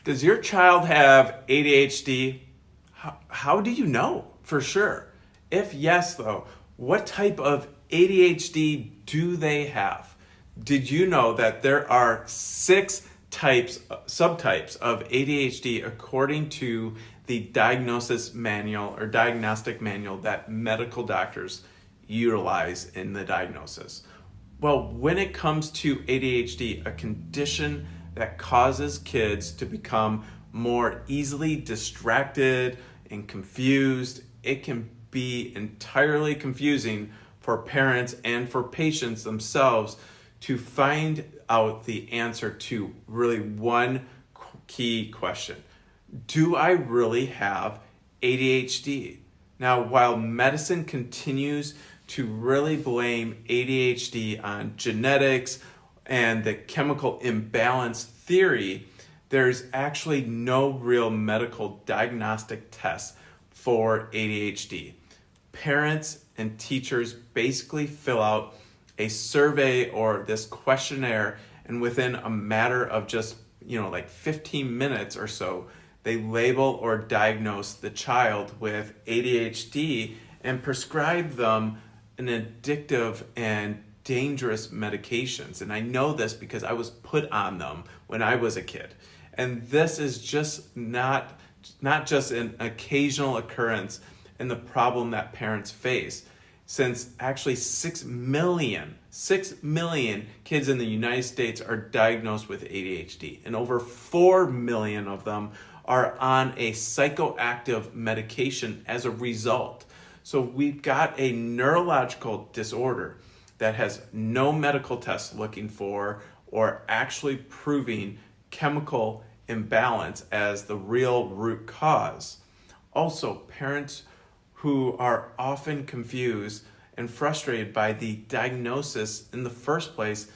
Does your child have ADHD? How do you know for sure? If yes, though, what type of ADHD do they have? Did you know that there are 6 subtypes of ADHD according to the diagnosis manual or diagnostic manual that medical doctors utilize in the diagnosis? Well, when it comes to ADHD, a condition that causes kids to become more easily distracted and confused, it can be entirely confusing for parents and for patients themselves to find out the answer to really one key question. Do I really have ADHD? Now, while medicine continues to really blame ADHD on genetics and the chemical imbalance theory, there's actually no real medical diagnostic test for ADHD. Parents and teachers basically fill out a survey or this questionnaire, and within a matter of just, like 15 minutes or so, they label or diagnose the child with ADHD and prescribe them an addictive and dangerous medications. And I know this because I was put on them when I was a kid. And this is just not just an occasional occurrence in the problem that parents face, since actually 6 million kids in the United States are diagnosed with ADHD, and over 4 million of them are on a psychoactive medication as a result. So we've got a neurological disorder that has no medical tests looking for or actually proving chemical imbalance as the real root cause. Also, parents who are often confused and frustrated by the diagnosis in the first place,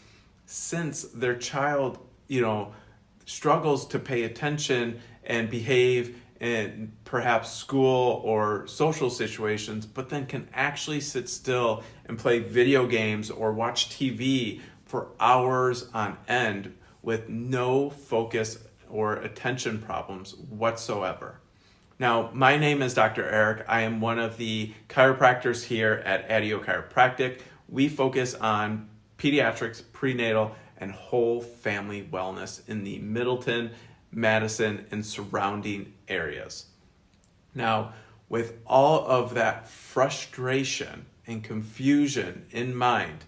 since their child, struggles to pay attention and behave in perhaps school or social situations, but then can actually sit still and play video games or watch TV for hours on end with no focus or attention problems whatsoever. Now, my name is Dr. Eric. I am one of the chiropractors here at Chiropractic. We focus on pediatrics, prenatal, and whole family wellness in the Middleton, Madison, and surrounding areas. Now, with all of that frustration and confusion in mind,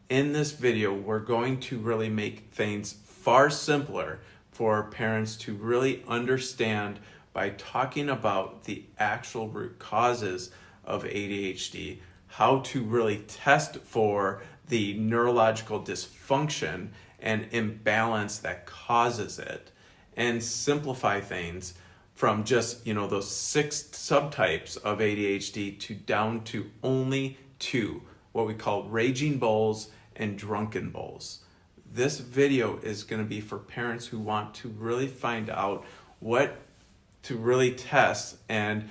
in this video, we're going to really make things far simpler for parents to really understand by talking about the actual root causes of ADHD, how to really test for the neurological dysfunction and imbalance that causes it, and simplify things from just, those 6 subtypes of ADHD to down to only 2, what we call raging bulls and drunken bulls. This video is going to be for parents who want to really find out what to really test and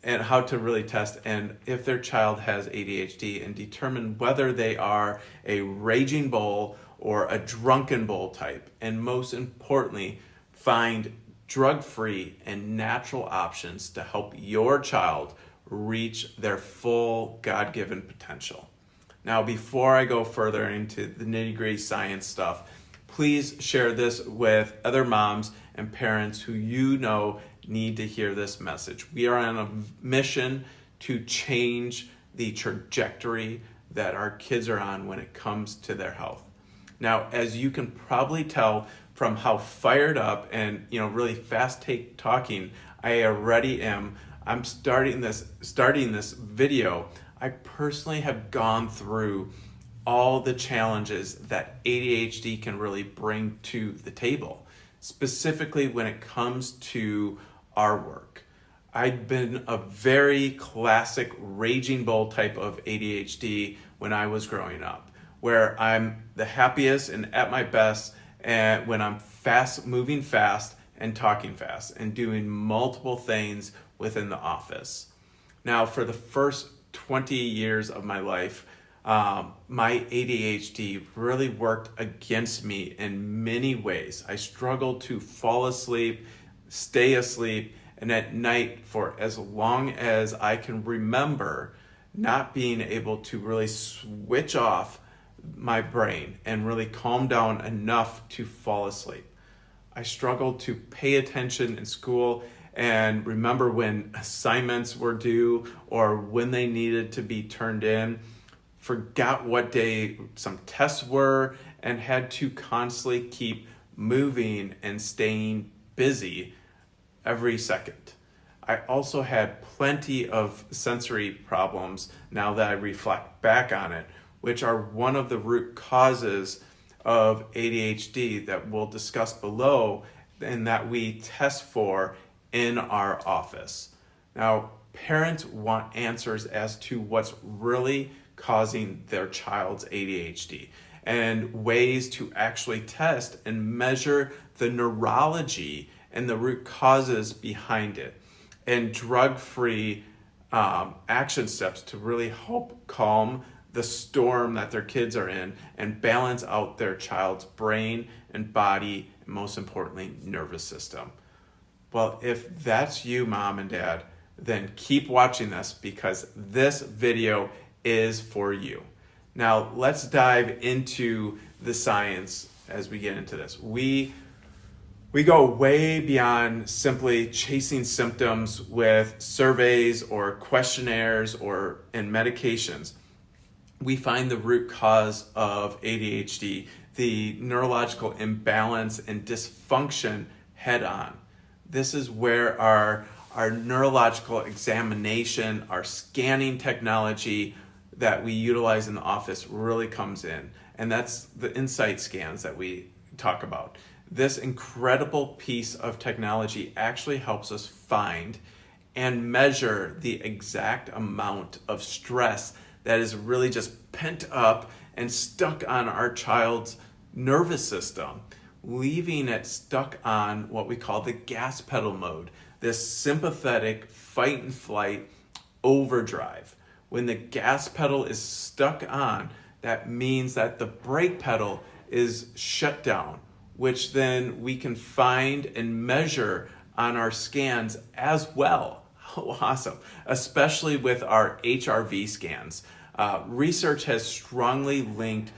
how to really test and if their child has ADHD, and determine whether they are a raging bull or a drunken bull type, and most importantly, find drug-free and natural options to help your child reach their full God-given potential. Now, before I go further into the nitty-gritty science stuff, please share this with other moms and parents who need to hear this message. We are on a mission to change the trajectory that our kids are on when it comes to their health. Now, as you can probably tell from how fired up and really fast talking I already am, I'm starting this video. I personally have gone through all the challenges that ADHD can really bring to the table, specifically when it comes to our work. I'd been a very classic raging bull type of ADHD when I was growing up, where I'm the happiest and at my best and when I'm moving fast and talking fast and doing multiple things within the office. Now, for the first 20 years of my life, my ADHD really worked against me in many ways. I struggled to fall asleep, stay asleep, and at night for as long as I can remember, not being able to really switch off my brain and really calm down enough to fall asleep. I struggled to pay attention in school and remember when assignments were due or when they needed to be turned in, forgot what day some tests were, and had to constantly keep moving and staying busy every second. I also had plenty of sensory problems now that I reflect back on it, which are one of the root causes of ADHD that we'll discuss below and that we test for in our office. Now, parents want answers as to what's really causing their child's ADHD and ways to actually test and measure the neurology and the root causes behind it, and drug-free action steps to really help calm the storm that their kids are in and balance out their child's brain and body, and most importantly, nervous system. Well, if that's you, mom and dad, then keep watching this because this video is for you. Now, let's dive into the science as we get into this. We go way beyond simply chasing symptoms with surveys or questionnaires and medications. We find the root cause of ADHD, the neurological imbalance and dysfunction head on. This is where our neurological examination, our scanning technology that we utilize in the office really comes in. And that's the insight scans that we talk about. This incredible piece of technology actually helps us find and measure the exact amount of stress that is really just pent up and stuck on our child's nervous system, leaving it stuck on what we call the gas pedal mode, this sympathetic fight and flight overdrive. When the gas pedal is stuck on, that means that the brake pedal is shut down, which then we can find and measure on our scans as well. Oh, awesome. Especially with our HRV scans. Research has strongly linked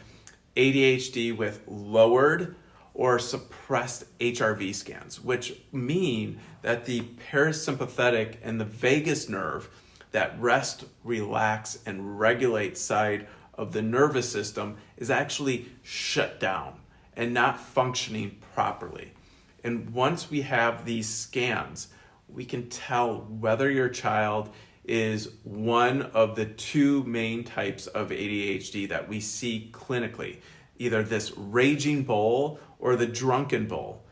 ADHD with lowered or suppressed HRV scans, which mean that the parasympathetic and the vagus nerve, that rest, relax, and regulate side of the nervous system, is actually shut down and not functioning properly. And once we have these scans, we can tell whether your child is one of the two main types of ADHD that we see clinically, either this raging bull or the drunken bull.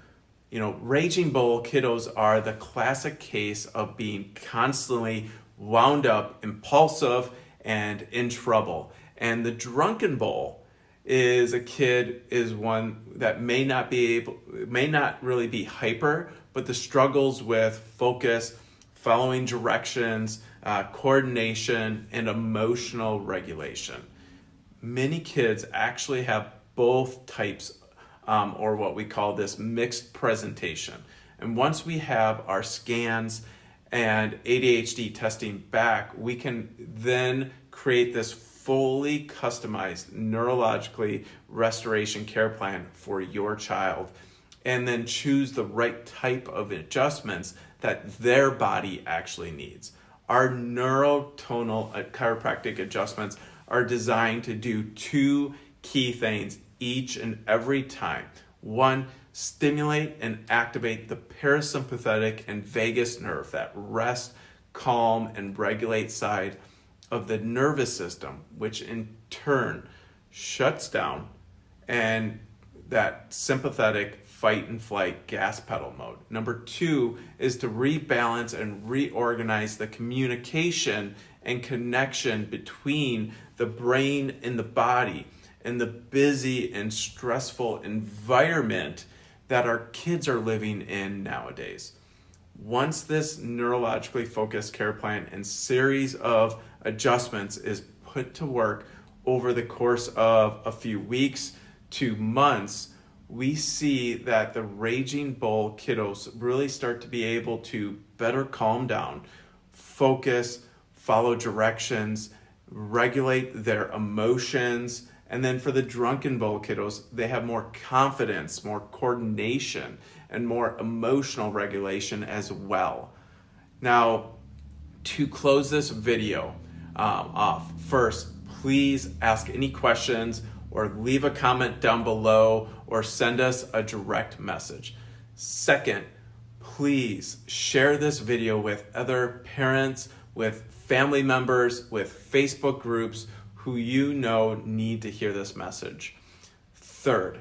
You know, raging bull kiddos are the classic case of being constantly wound up, impulsive, and in trouble. And the drunken bull is one that may not really be hyper, but the struggles with focus, following directions, coordination, and emotional regulation. Many kids actually have both types, or what we call this mixed presentation. And once we have our scans and ADHD testing back, we can then create this fully customized neurologically restoration care plan for your child, and then choose the right type of adjustments that their body actually needs. Our neurotonal chiropractic adjustments are designed to do two key things each and every time. One, stimulate and activate the parasympathetic and vagus nerve, that rest, calm, and regulate side of the nervous system, which in turn shuts down and that sympathetic fight and flight gas pedal mode. Number two is to rebalance and reorganize the communication and connection between the brain and the body and the busy and stressful environment that our kids are living in nowadays. Once this neurologically focused care plan and series of adjustments is put to work over the course of a few weeks to months, we see that the raging bull kiddos really start to be able to better calm down, focus, follow directions, regulate their emotions. And then for the drunken bull kiddos, they have more confidence, more coordination, and more emotional regulation as well. Now, to close this video off, first, please ask any questions or leave a comment down below or send us a direct message. Second, please share this video with other parents, with family members, with Facebook groups who you know need to hear this message. Third,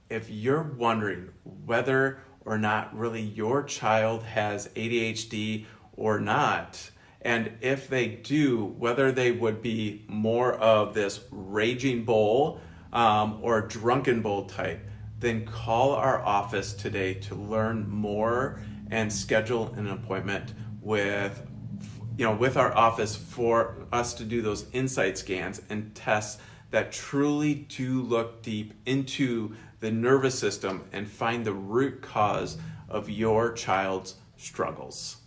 if you're wondering whether or not really your child has ADHD or not, and if they do, whether they would be more of this raging bull or drunken bull type, then call our office today to learn more and schedule an appointment with our office for us to do those insight scans and tests that truly do look deep into the nervous system and find the root cause of your child's struggles.